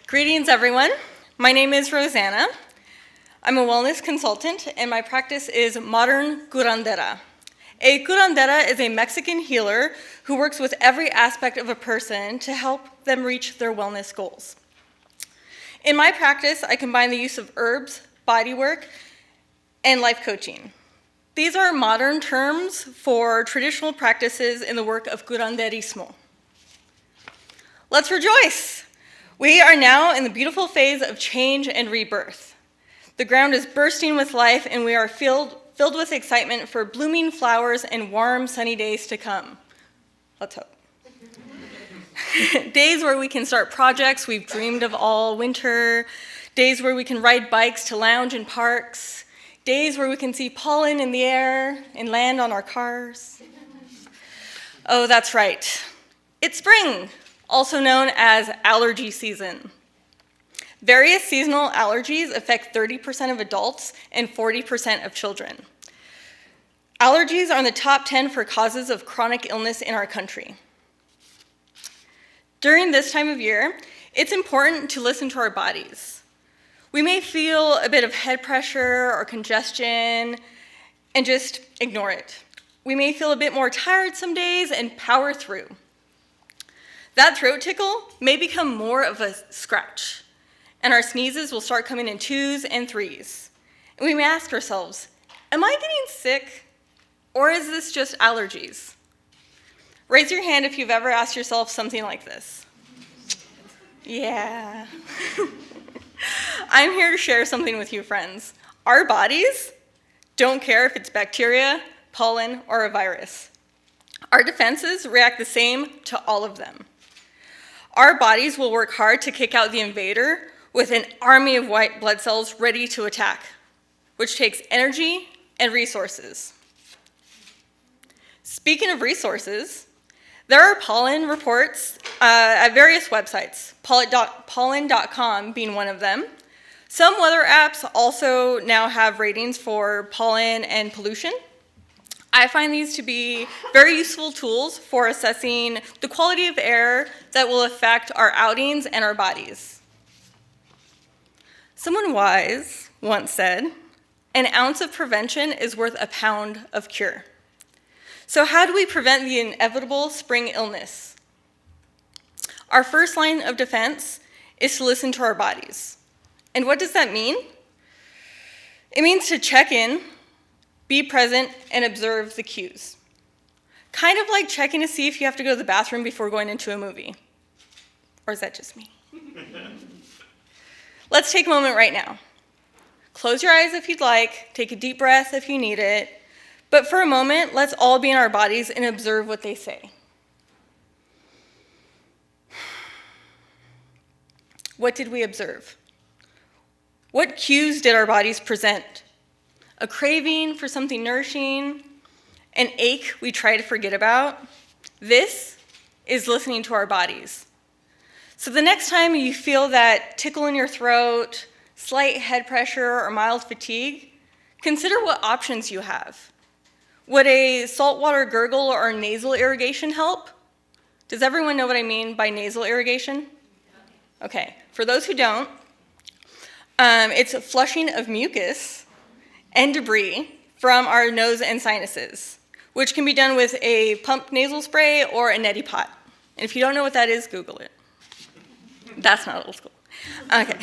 Greetings, everyone. My name is Roseanna. I'm a wellness consultant, and my practice is modern curandera. A curandera is a Mexican healer who works with every aspect of a person to help them reach their wellness goals. In my practice, I combine the use of herbs, bodywork, and life coaching. These are modern terms for traditional practices in the work of curanderismo. Let's rejoice! We are now in the beautiful phase of change and rebirth. The ground is bursting with life, and we are filled with excitement for blooming flowers and warm, sunny days to come. Let's hope. Days where we can start projects we've dreamed of all winter, days where we can ride bikes to lounge in parks, days where we can see pollen in the air and land on our cars. Oh, that's right. It's spring, also known as allergy season. Various seasonal allergies affect 30% of adults and 40% of children. Allergies are in the top 10 for causes of chronic illness in our country. During this time of year, it's important to listen to our bodies. We may feel a bit of head pressure or congestion and just ignore it. We may feel a bit more tired some days and power through. That throat tickle may become more of a scratch, and our sneezes will start coming in 2s and 3s. And we may ask ourselves, am I getting sick, or is this just allergies? Raise your hand if you've ever asked yourself something like this. Yeah. I'm here to share something with you, friends. Our bodies don't care if it's bacteria, pollen, or a virus. Our defenses react the same to all of them. Our bodies will work hard to kick out the invader with an army of white blood cells ready to attack, which takes energy and resources. Speaking of resources, there are pollen reports at various websites, pollen.com being one of them. Some weather apps also now have ratings for pollen and pollution. I find these to be very useful tools for assessing the quality of air that will affect our outings and our bodies. Someone wise once said, an ounce of prevention is worth a pound of cure. So how do we prevent the inevitable spring illness? Our first line of defense is to listen to our bodies. And what does that mean? It means to check in, be present, and observe the cues. Kind of like checking to see if you have to go to the bathroom before going into a movie. Or is that just me? Let's take a moment right now. Close your eyes if you'd like, take a deep breath if you need it, but for a moment, let's all be in our bodies and observe what they say. What did we observe? What cues did our bodies present? A craving for something nourishing, an ache we try to forget about. This is listening to our bodies. So the next time you feel that tickle in your throat, slight head pressure, or mild fatigue, consider what options you have. Would a saltwater gurgle or nasal irrigation help? Does everyone know what I mean by nasal irrigation? Okay, for those who don't, it's a flushing of mucus and debris from our nose and sinuses, which can be done with a pump nasal spray or a neti pot. And if you don't know what that is, Google it. That's not old school. Okay.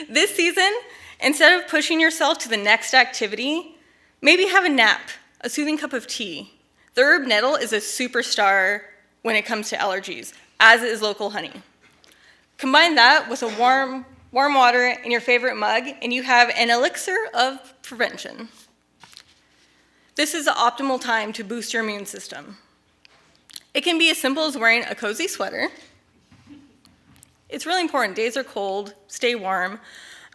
This season, instead of pushing yourself to the next activity, maybe have a nap, a soothing cup of tea. The herb nettle is a superstar when it comes to allergies, as is local honey. Combine that with a warm water in your favorite mug, and you have an elixir of prevention. This is the optimal time to boost your immune system. It can be as simple as wearing a cozy sweater. It's really important. Days are cold. Stay warm.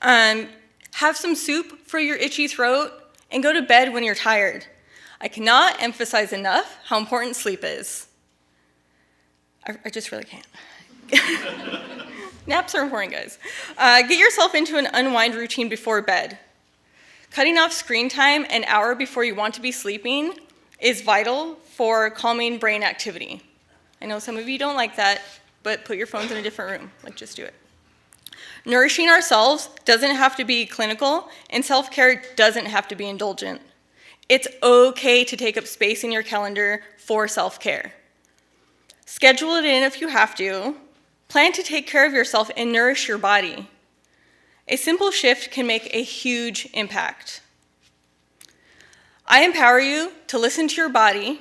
Have some soup for your itchy throat, and go to bed when you're tired. I cannot emphasize enough how important sleep is. I just really can't. Naps are important, guys. Get yourself into an unwind routine before bed. Cutting off screen time an hour before you want to be sleeping is vital for calming brain activity. I know some of you don't like that, but put your phones in a different room. Just do it. Nourishing ourselves doesn't have to be clinical, and self-care doesn't have to be indulgent. It's okay to take up space in your calendar for self-care. Schedule it in if you have to. Plan to take care of yourself and nourish your body. A simple shift can make a huge impact. I empower you to listen to your body,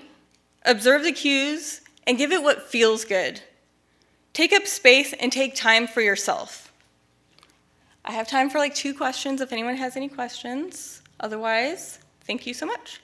observe the cues, and give it what feels good. Take up space and take time for yourself. I have time for like 2 questions if anyone has any questions. Otherwise, thank you so much.